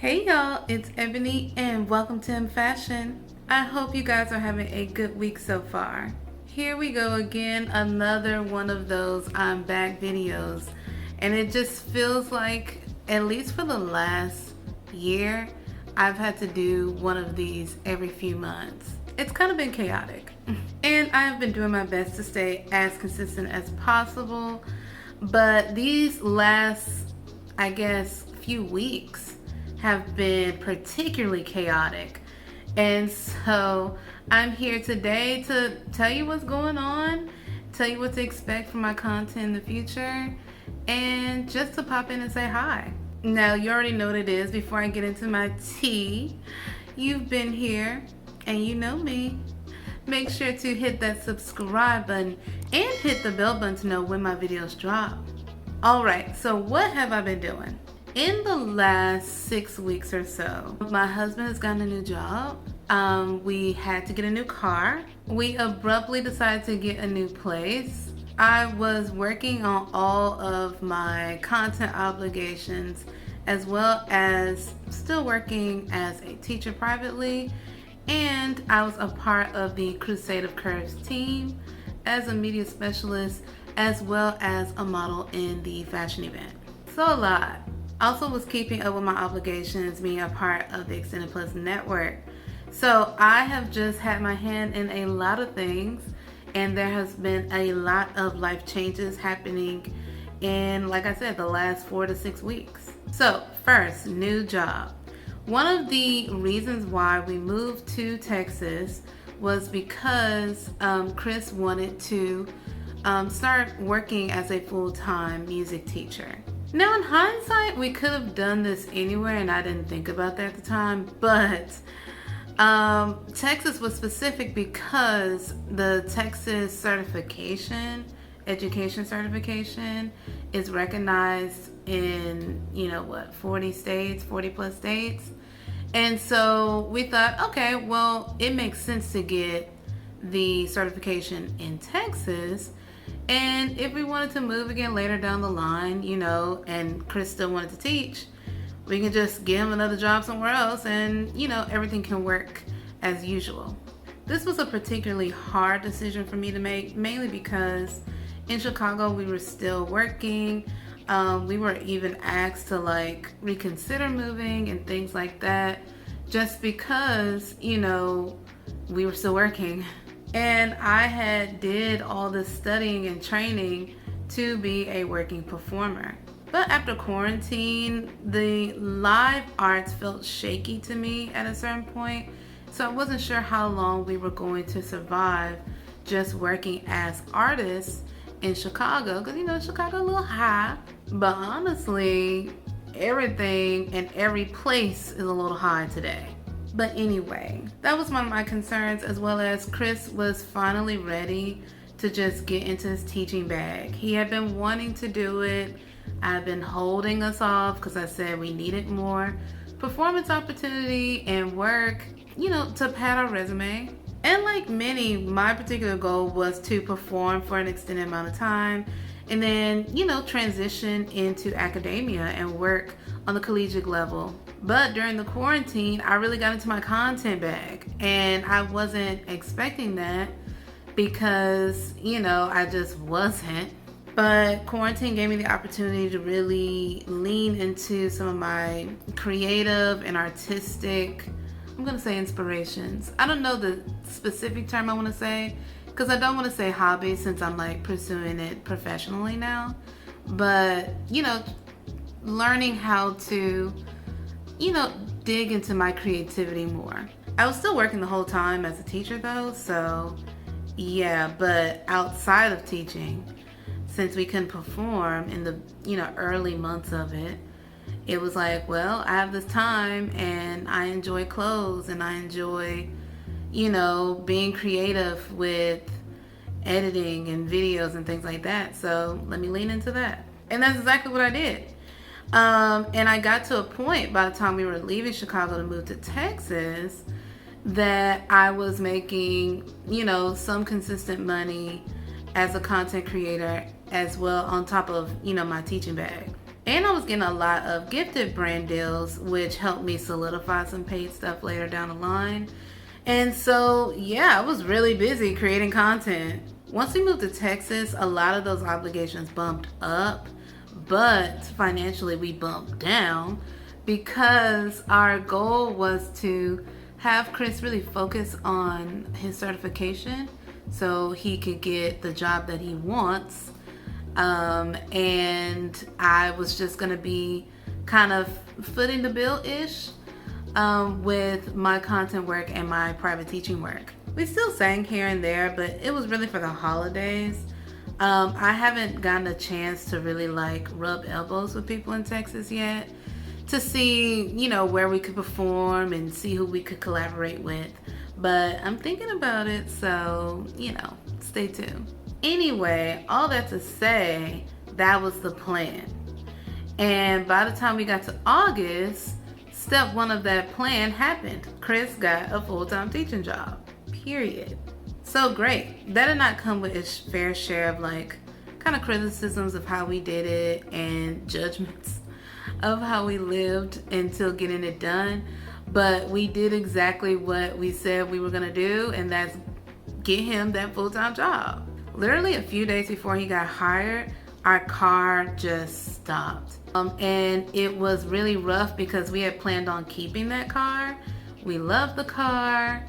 Hey y'all, it's Ebony and welcome to EMMFASHION. I hope you guys are having a good week so far. Here we go again, another one of those I'm back videos, and it just feels like, at least for the last year, I've had to do one of these every few months. It's kind of been chaotic, and I've been doing my best to stay as consistent as possible, but these last, I guess, few weeks have been particularly chaotic. And so I'm here today to tell you what's going on, tell you what to expect from my content in the future, and just to pop in and say hi. Now, you already know what it is. Before I get into my tea, you've been here and you know me. Make sure to hit that subscribe button and hit the bell button to know when my videos drop. Alright, so what have I been doing? In the last 6 weeks or so, my husband has gotten a new job. We had to get a new car. We abruptly decided to get a new place. I was working on all of my content obligations, as well as still working as a teacher privately. And I was a part of the Crusade of Curves team as a media specialist, as well as a model in the fashion event. So a lot. Also was keeping up with my obligations, being a part of the Extended Plus network. So I have just had my hand in a lot of things, and there has been a lot of life changes happening in, like I said, the last 4 to 6 weeks. So first, new job. One of the reasons why we moved to Texas was because Chris wanted to start working as a full-time music teacher. Now, in hindsight, we could have done this anywhere, and I didn't think about that at the time, but Texas was specific because the Texas certification, education certification, is recognized in, 40 states, 40 plus states. And so we thought, okay, well, it makes sense to get the certification in Texas. And if we wanted to move again later down the line, and Chris still wanted to teach, we can just give him another job somewhere else and, everything can work as usual. This was a particularly hard decision for me to make, mainly because in Chicago we were still working. We were even asked to reconsider moving and things like that, just because, we were still working. And I had did all this studying and training to be a working performer. But after quarantine, the live arts felt shaky to me at a certain point. So I wasn't sure how long we were going to survive just working as artists in Chicago. Because, Chicago a little high. But honestly, everything and every place is a little high today. But anyway, that was one of my concerns, as well as Chris was finally ready to just get into his teaching bag. He had been wanting to do it. I've been holding us off because I said we needed more performance opportunity and work, to pad our resume. And like many, my particular goal was to perform for an extended amount of time and then, transition into academia and work on the collegiate level. But during the quarantine, I really got into my content bag, and I wasn't expecting that because, I just wasn't. But quarantine gave me the opportunity to really lean into some of my creative and artistic, I'm going to say inspirations. I don't know the specific term I want to say, because I don't want to say hobby since I'm pursuing it professionally now. But, learning how to, dig into my creativity more. I was still working the whole time as a teacher though, so yeah, but outside of teaching, since we couldn't perform in the, early months of it, it was well, I have this time and I enjoy clothes and I enjoy, being creative with editing and videos and things like that. So let me lean into that. And that's exactly what I did. And I got to a point by the time we were leaving Chicago to move to Texas that I was making, some consistent money as a content creator as well, on top of, my teaching bag. And I was getting a lot of gifted brand deals, which helped me solidify some paid stuff later down the line. And so, yeah, I was really busy creating content. Once we moved to Texas, a lot of those obligations bumped up, but financially we bumped down because our goal was to have Chris really focus on his certification so he could get the job that he wants. And I was just going to be kind of footing the bill-ish with my content work and my private teaching work. We still sang here and there, but it was really for the holidays. I haven't gotten a chance to really like rub elbows with people in Texas yet to see, you know, where we could perform and see who we could collaborate with. But I'm thinking about it, so, you know, stay tuned. Anyway, all that to say, that was the plan. And by the time we got to August, step one of that plan happened. Chris got a full-time teaching job, period. So great. That did not come with its fair share of like kind of criticisms of how we did it and judgments of how we lived until getting it done. But we did exactly what we said we were gonna do, and that's get him that full-time job. Literally a few days before he got hired, our car just stopped. And it was really rough because we had planned on keeping that car. We love the car.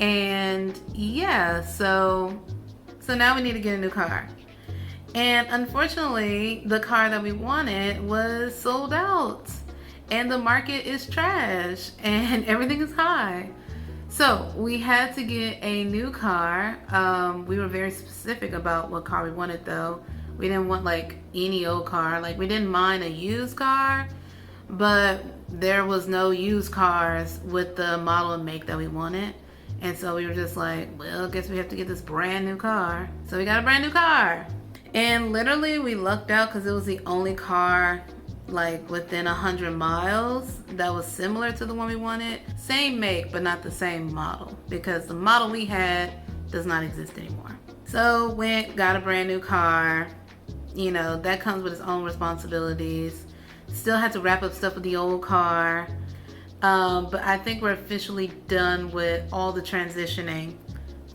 And yeah, so now we need to get a new car. And unfortunately, the car that we wanted was sold out. And the market is trash and everything is high. So we had to get a new car. We were very specific about what car we wanted though. We didn't want like any old car. Like we didn't mind a used car, but there was no used cars with the model and make that we wanted. And so we were just like, well, I guess we have to get this brand new car. So we got a brand new car. And literally we lucked out because it was the only car like within 100 miles that was similar to the one we wanted. Same make, but not the same model, because the model we had does not exist anymore. So went, got a brand new car. You know, that comes with its own responsibilities. Still had to wrap up stuff with the old car. But I think we're officially done with all the transitioning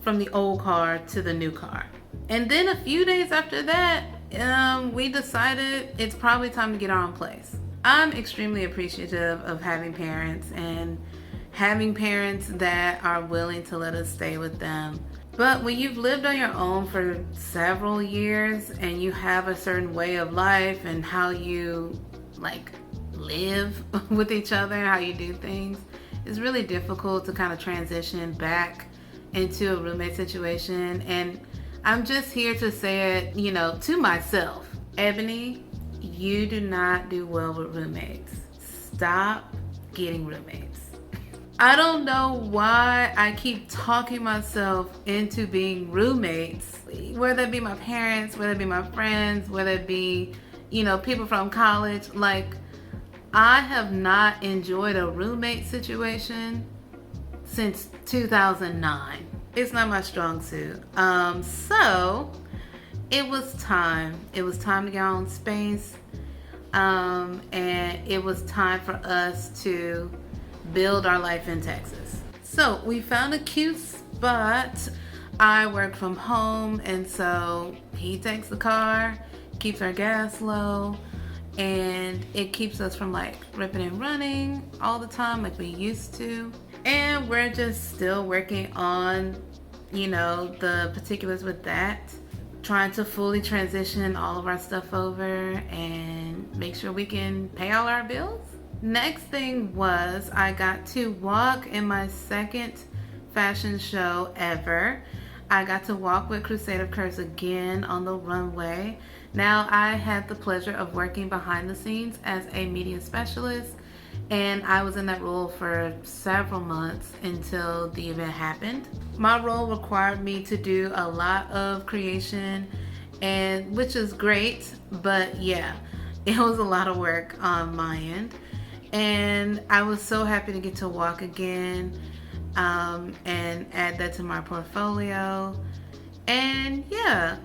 from the old car to the new car. And then a few days after that, we decided it's probably time to get our own place. I'm extremely appreciative of having parents and having parents that are willing to let us stay with them. But when you've lived on your own for several years and you have a certain way of life and how you like live with each other, how you do things, it's really difficult to kind of transition back into a roommate situation. And I'm just here to say it, you know, to myself. Ebony, you do not do well with roommates. Stop getting roommates. I don't know why I keep talking myself into being roommates, whether it be my parents, whether it be my friends, whether it be, you know, people from college. Like, I have not enjoyed a roommate situation since 2009. It's not my strong suit. So it was time. It was time to get our own space. And it was time for us to build our life in Texas. So we found a cute spot. I work from home, and so he takes the car, keeps our gas low, and it keeps us from like ripping and running all the time like we used to. And we're just still working on, you know, the particulars with that, trying to fully transition all of our stuff over and make sure we can pay all our bills. Next thing was I got to walk in my second fashion show ever. I got to walk with Crusade of Curves again on the runway. Now I had the pleasure of working behind the scenes as a media specialist, and I was in that role for several months until the event happened. My role required me to do a lot of creation, and which is great, but yeah, it was a lot of work on my end. And I was so happy to get to walk again and add that to my portfolio. And yeah,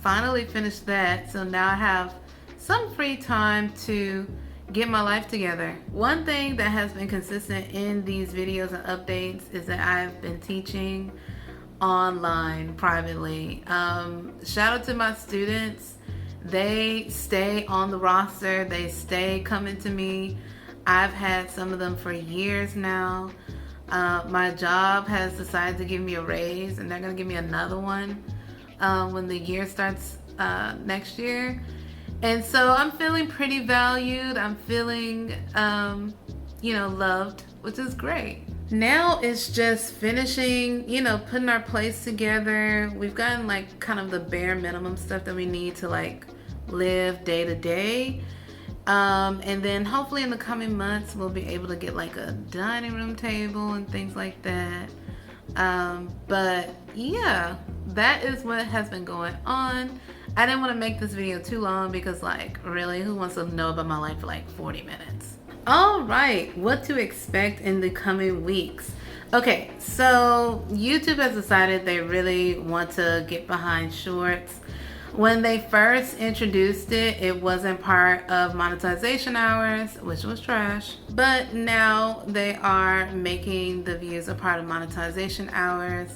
finally finished that. So now I have some free time to get my life together. One thing that has been consistent in these videos and updates is that I've been teaching online privately. Shout out to my students. They stay on the roster. They stay coming to me. I've had some of them for years now. My job has decided to give me a raise, and they're gonna give me another one when the year starts next year. And so I'm feeling pretty valued. I'm feeling, loved, which is great. Now it's just finishing, putting our place together. We've gotten like kind of the bare minimum stuff that we need to like live day to day. And then hopefully in the coming months, we'll be able to get like a dining room table and things like that. But yeah, that is what has been going on. I didn't want to make this video too long because like, really, who wants to know about my life for like 40 minutes? All right, what to expect in the coming weeks. Okay, so YouTube has decided they really want to get behind shorts. When they first introduced it, it wasn't part of monetization hours, which was trash. But now they are making the views a part of monetization hours.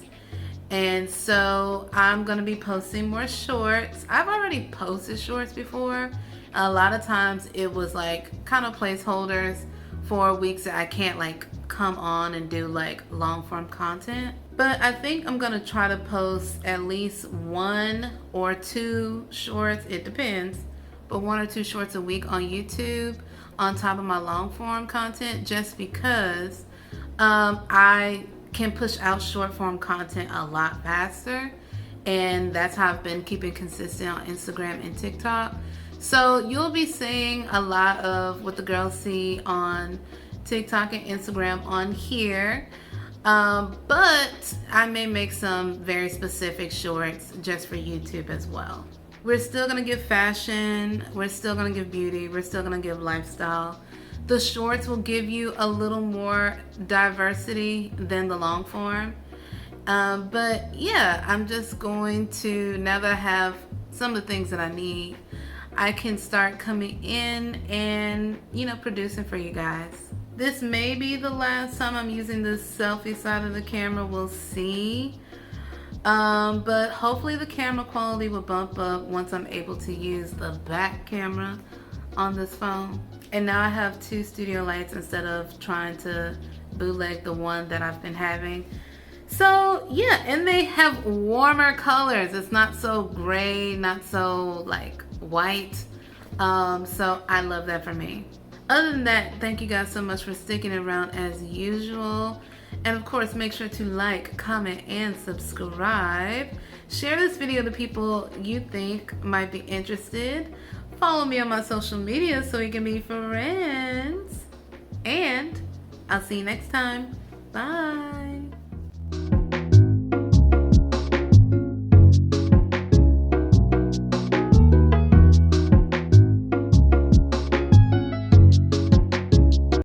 And so I'm going to be posting more shorts. I've already posted shorts before. A lot of times it was like kind of placeholders for weeks that I can't like come on and do like long form content. But I think I'm gonna try to post at least 1 or 2 shorts, it depends, but 1 or 2 shorts a week on YouTube on top of my long form content, just because I can push out short form content a lot faster, and that's how I've been keeping consistent on Instagram and TikTok. So you'll be seeing a lot of what the girls see on TikTok and Instagram on here. But I may make some very specific shorts just for YouTube as well. We're still gonna give fashion, we're still gonna give beauty, we're still gonna give lifestyle. The shorts will give you a little more diversity than the long form. But yeah, I'm just going to, now that I have some of the things that I need, I can start coming in and, producing for you guys. This may be the last time I'm using the selfie side of the camera, we'll see. But hopefully the camera quality will bump up once I'm able to use the back camera on this phone. And now I have 2 studio lights instead of trying to bootleg the one that I've been having. So yeah, and they have warmer colors. It's not so gray, not so like white. So I love that for me. Other than that, thank you guys so much for sticking around as usual. And of course, make sure to like, comment, and subscribe. Share this video to people you think might be interested. Follow me on my social media so we can be friends. And I'll see you next time. Bye.